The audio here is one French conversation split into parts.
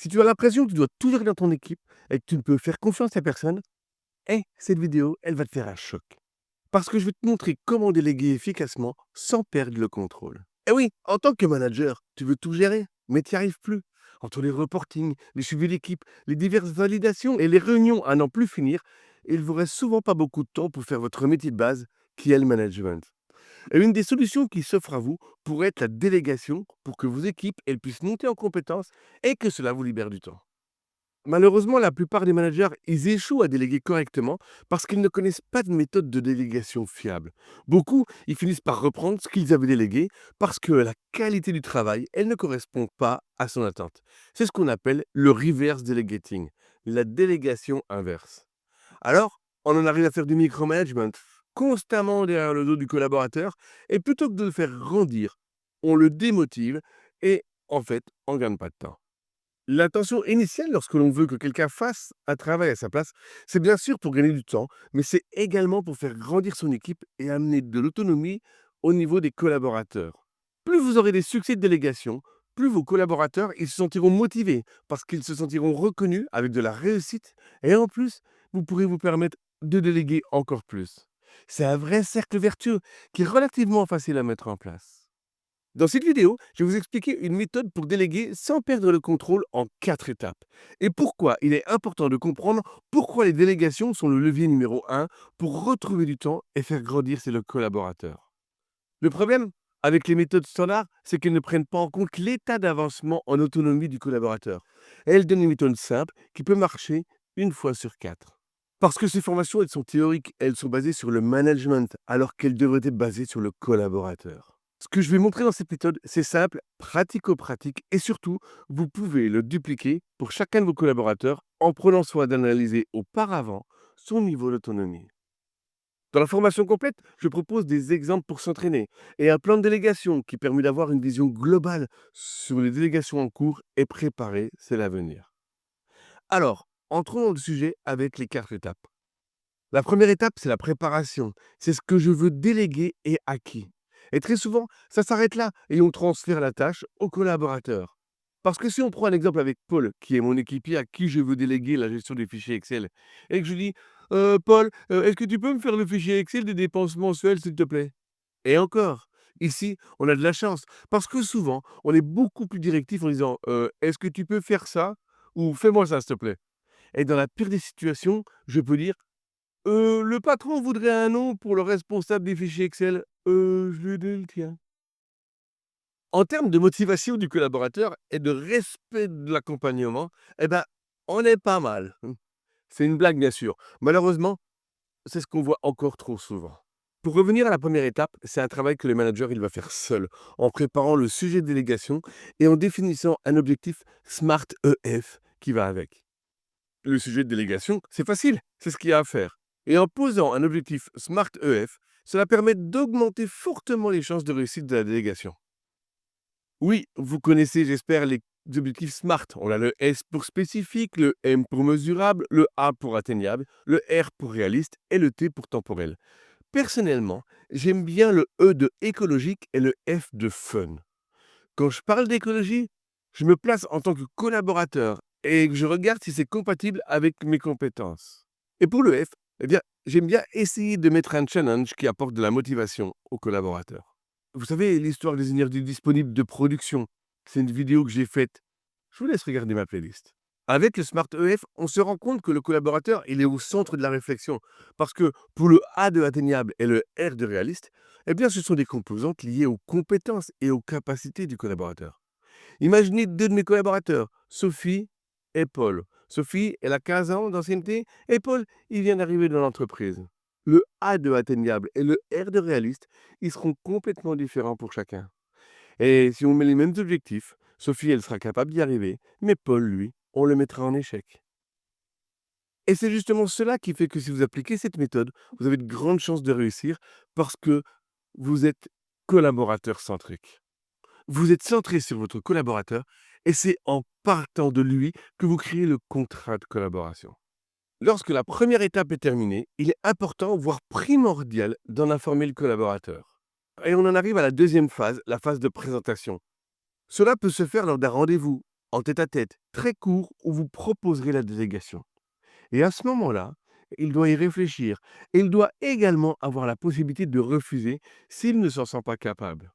Si tu as l'impression que tu dois tout gérer dans ton équipe et que tu ne peux faire confiance à personne, cette vidéo, elle va te faire un choc. Parce que je vais te montrer comment déléguer efficacement sans perdre le contrôle. Et oui, en tant que manager, tu veux tout gérer, mais tu n'y arrives plus. Entre les reportings, les suivis d'équipe, les diverses validations et les réunions à n'en plus finir, il vous reste souvent pas beaucoup de temps pour faire votre métier de base, qui est le management. Et une des solutions qui s'offre à vous pourrait être la délégation pour que vos équipes elles puissent monter en compétences et que cela vous libère du temps. Malheureusement, la plupart des managers, ils échouent à déléguer correctement parce qu'ils ne connaissent pas de méthode de délégation fiable. Beaucoup, ils finissent par reprendre ce qu'ils avaient délégué parce que la qualité du travail, elle ne correspond pas à son attente. C'est ce qu'on appelle le reverse delegating, la délégation inverse. Alors, on en arrive à faire du micromanagement, constamment derrière le dos du collaborateur, et plutôt que de le faire grandir, on le démotive et, en fait, on ne gagne pas de temps. L'intention initiale lorsque l'on veut que quelqu'un fasse un travail à sa place, c'est bien sûr pour gagner du temps, mais c'est également pour faire grandir son équipe et amener de l'autonomie au niveau des collaborateurs. Plus vous aurez des succès de délégation, plus vos collaborateurs ils se sentiront motivés parce qu'ils se sentiront reconnus avec de la réussite et en plus, vous pourrez vous permettre de déléguer encore plus. C'est un vrai cercle vertueux qui est relativement facile à mettre en place. Dans cette vidéo, je vais vous expliquer une méthode pour déléguer sans perdre le contrôle en 4 étapes. Et pourquoi il est important de comprendre pourquoi les délégations sont le levier numéro 1 pour retrouver du temps et faire grandir ses collaborateurs. Le problème avec les méthodes standards, c'est qu'elles ne prennent pas en compte l'état d'avancement en autonomie du collaborateur. Elles donnent une méthode simple qui peut marcher une fois sur 4. Parce que ces formations, elles sont théoriques, elles sont basées sur le management, alors qu'elles devraient être basées sur le collaborateur. Ce que je vais montrer dans cette méthode, c'est simple, pratico-pratique, et surtout, vous pouvez le dupliquer pour chacun de vos collaborateurs en prenant soin d'analyser auparavant son niveau d'autonomie. Dans la formation complète, je propose des exemples pour s'entraîner et un plan de délégation qui permet d'avoir une vision globale sur les délégations en cours et préparer c'est l'avenir. Alors, entrons dans le sujet avec les 4 étapes. La première étape, c'est la préparation. C'est ce que je veux déléguer et à qui. Et très souvent, ça s'arrête là et on transfère la tâche au collaborateur. Parce que si on prend un exemple avec Paul, qui est mon équipier à qui je veux déléguer la gestion des fichiers Excel, et que je dis Paul, est-ce que tu peux me faire le fichier Excel des dépenses mensuelles, s'il te plaît? Et encore, ici, on a de la chance. Parce que souvent, on est beaucoup plus directif en disant est-ce que tu peux faire ça? Ou fais-moi ça, s'il te plaît. Et dans la pire des situations, je peux dire le patron voudrait un nom pour le responsable des fichiers Excel. Je lui donne le tien. En termes de motivation du collaborateur et de respect de l'accompagnement, eh ben, on est pas mal. C'est une blague, bien sûr. Malheureusement, c'est ce qu'on voit encore trop souvent. Pour revenir à la première étape, c'est un travail que le manager il va faire seul, en préparant le sujet de délégation et en définissant un objectif SMART EF qui va avec. Le sujet de délégation, c'est facile, c'est ce qu'il y a à faire. Et en posant un objectif SMART EF, cela permet d'augmenter fortement les chances de réussite de la délégation. Oui, vous connaissez, j'espère, les objectifs SMART. On a le S pour spécifique, le M pour mesurable, le A pour atteignable, le R pour réaliste et le T pour temporel. Personnellement, j'aime bien le E de écologique et le F de fun. Quand je parle d'écologie, je me place en tant que collaborateur et que je regarde si c'est compatible avec mes compétences. Et pour le F, eh bien, j'aime bien essayer de mettre un challenge qui apporte de la motivation aux collaborateurs. Vous savez, l'histoire des énergies disponibles de production, c'est une vidéo que j'ai faite. Je vous laisse regarder ma playlist. Avec le Smart EF, on se rend compte que le collaborateur, il est au centre de la réflexion. Parce que pour le A de atteignable et le R de réaliste, eh bien, ce sont des composantes liées aux compétences et aux capacités du collaborateur. Imaginez deux de mes collaborateurs, Sophie et Paul. Sophie, elle a 15 ans d'ancienneté et Paul, il vient d'arriver dans l'entreprise. Le A de atteignable et le R de réaliste, ils seront complètement différents pour chacun. Et si on met les mêmes objectifs, Sophie, elle sera capable d'y arriver, mais Paul, lui, on le mettra en échec. Et c'est justement cela qui fait que si vous appliquez cette méthode, vous avez de grandes chances de réussir parce que vous êtes collaborateur centrique. Vous êtes centré sur votre collaborateur et c'est en partant de lui que vous créez le contrat de collaboration. Lorsque la première étape est terminée, il est important, voire primordial, d'en informer le collaborateur. Et on en arrive à la deuxième phase, la phase de présentation. Cela peut se faire lors d'un rendez-vous, en tête-à-tête, très court, où vous proposerez la délégation. Et à ce moment-là, il doit y réfléchir. Et il doit également avoir la possibilité de refuser s'il ne s'en sent pas capable.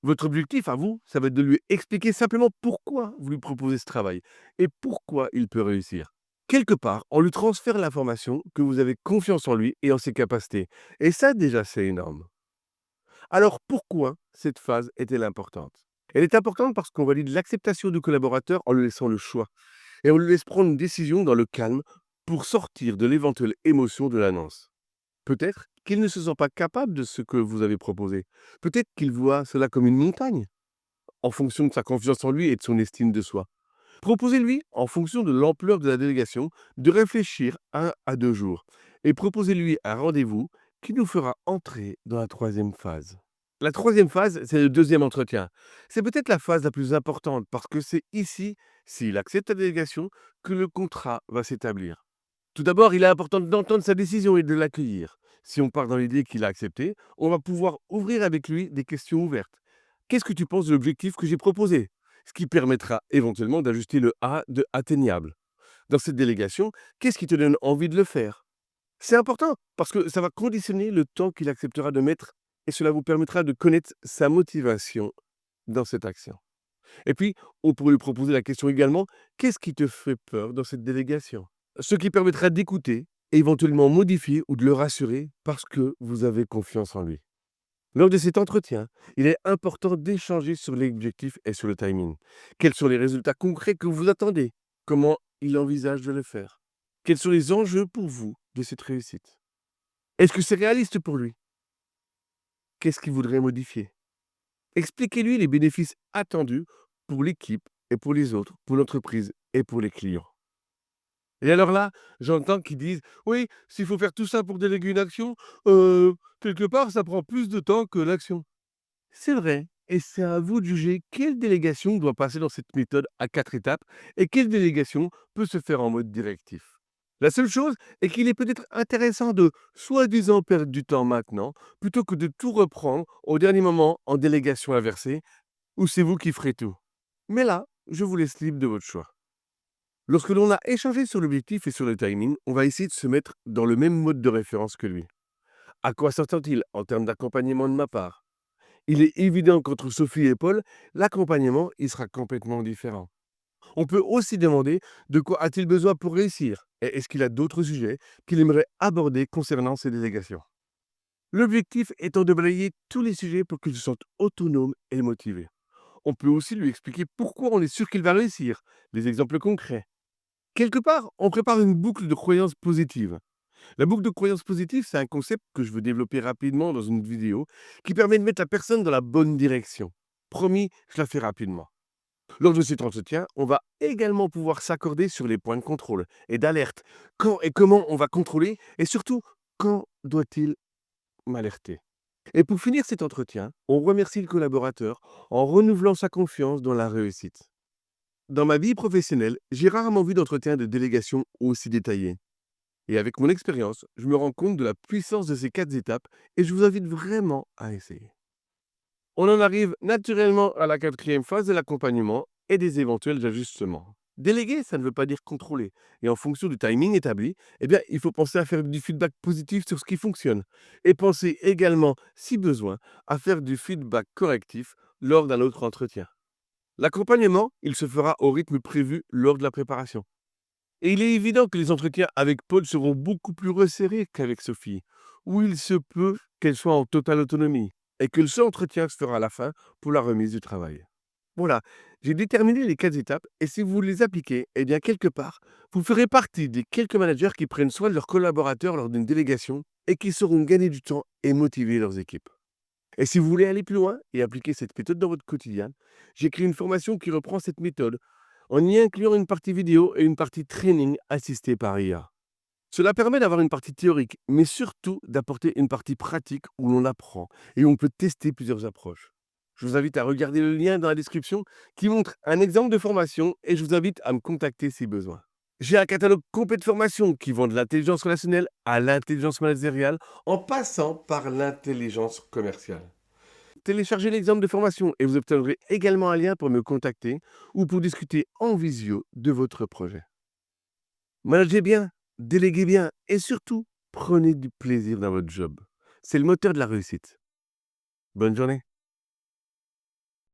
Votre objectif à vous, ça va être de lui expliquer simplement pourquoi vous lui proposez ce travail et pourquoi il peut réussir. Quelque part, on lui transfère l'information que vous avez confiance en lui et en ses capacités. Et ça, déjà, c'est énorme. Alors, pourquoi cette phase est-elle importante? Elle est importante parce qu'on valide l'acceptation du collaborateur en lui laissant le choix. Et on lui laisse prendre une décision dans le calme pour sortir de l'éventuelle émotion de l'annonce. Peut-être qu'il ne se sent pas capable de ce que vous avez proposé. Peut-être qu'il voit cela comme une montagne, en fonction de sa confiance en lui et de son estime de soi. Proposez-lui, en fonction de l'ampleur de la délégation, de réfléchir 1 à 2 jours. Et proposez-lui un rendez-vous qui nous fera entrer dans la troisième phase. La troisième phase, c'est le deuxième entretien. C'est peut-être la phase la plus importante parce que c'est ici, s'il accepte la délégation, que le contrat va s'établir. Tout d'abord, il est important d'entendre sa décision et de l'accueillir. Si on part dans l'idée qu'il a accepté, on va pouvoir ouvrir avec lui des questions ouvertes. Qu'est-ce que tu penses de l'objectif que j'ai proposé? Ce qui permettra éventuellement d'ajuster le A de atteignable. Dans cette délégation, qu'est-ce qui te donne envie de le faire? C'est important parce que ça va conditionner le temps qu'il acceptera de mettre et cela vous permettra de connaître sa motivation dans cette action. Et puis, on pourrait lui proposer la question également, qu'est-ce qui te fait peur dans cette délégation? Ce qui permettra d'écouter, éventuellement modifier ou de le rassurer parce que vous avez confiance en lui. Lors de cet entretien, il est important d'échanger sur l'objectif et sur le timing. Quels sont les résultats concrets que vous attendez? Comment il envisage de le faire? Quels sont les enjeux pour vous de cette réussite? Est-ce que c'est réaliste pour lui? Qu'est-ce qu'il voudrait modifier? Expliquez-lui les bénéfices attendus pour l'équipe et pour les autres, pour l'entreprise et pour les clients. Et alors là, j'entends qu'ils disent: «Oui, s'il faut faire tout ça pour déléguer une action, quelque part, ça prend plus de temps que l'action». C'est vrai, et c'est à vous de juger quelle délégation doit passer dans cette méthode à 4 étapes et quelle délégation peut se faire en mode directif. La seule chose est qu'il est peut-être intéressant de soi-disant perdre du temps maintenant, plutôt que de tout reprendre au dernier moment en délégation inversée, où c'est vous qui ferez tout. Mais là, je vous laisse libre de votre choix. Lorsque l'on a échangé sur l'objectif et sur le timing, on va essayer de se mettre dans le même mode de référence que lui. À quoi s'attend-il en termes d'accompagnement de ma part? Il est évident qu'entre Sophie et Paul, l'accompagnement, il sera complètement différent. On peut aussi demander de quoi a-t-il besoin pour réussir et est-ce qu'il a d'autres sujets qu'il aimerait aborder concernant ses délégations. L'objectif étant de balayer tous les sujets pour qu'il se sente autonome et motivé. On peut aussi lui expliquer pourquoi on est sûr qu'il va réussir, des exemples concrets. Quelque part, on prépare une boucle de croyances positives. La boucle de croyances positives, c'est un concept que je veux développer rapidement dans une vidéo qui permet de mettre la personne dans la bonne direction. Promis, je la fais rapidement. Lors de cet entretien, on va également pouvoir s'accorder sur les points de contrôle et d'alerte. Quand et comment on va contrôler et surtout, quand doit-il m'alerter? Et pour finir cet entretien, on remercie le collaborateur en renouvelant sa confiance dans la réussite. Dans ma vie professionnelle, j'ai rarement vu d'entretien de délégation aussi détaillé. Et avec mon expérience, je me rends compte de la puissance de ces 4 étapes et je vous invite vraiment à essayer. On en arrive naturellement à la quatrième phase de l'accompagnement et des éventuels ajustements. Déléguer, ça ne veut pas dire contrôler. Et en fonction du timing établi, eh bien, il faut penser à faire du feedback positif sur ce qui fonctionne. Et penser également, si besoin, à faire du feedback correctif lors d'un autre entretien. L'accompagnement, il se fera au rythme prévu lors de la préparation. Et il est évident que les entretiens avec Paul seront beaucoup plus resserrés qu'avec Sophie, où il se peut qu'elle soit en totale autonomie, et que le seul entretien se fera à la fin pour la remise du travail. Voilà, j'ai déterminé les 4 étapes, et si vous les appliquez, eh bien quelque part, vous ferez partie des quelques managers qui prennent soin de leurs collaborateurs lors d'une délégation et qui sauront gagner du temps et motiver leurs équipes. Et si vous voulez aller plus loin et appliquer cette méthode dans votre quotidien, j'ai créé une formation qui reprend cette méthode en y incluant une partie vidéo et une partie training assistée par IA. Cela permet d'avoir une partie théorique, mais surtout d'apporter une partie pratique où l'on apprend et où on peut tester plusieurs approches. Je vous invite à regarder le lien dans la description qui montre un exemple de formation et je vous invite à me contacter si besoin. J'ai un catalogue complet de formations qui vont de l'intelligence relationnelle à l'intelligence managériale en passant par l'intelligence commerciale. téléchargez l'exemple de formation et vous obtiendrez également un lien pour me contacter ou pour discuter en visio de votre projet. Managez bien, déléguez bien et surtout, prenez du plaisir dans votre job. C'est le moteur de la réussite. Bonne journée.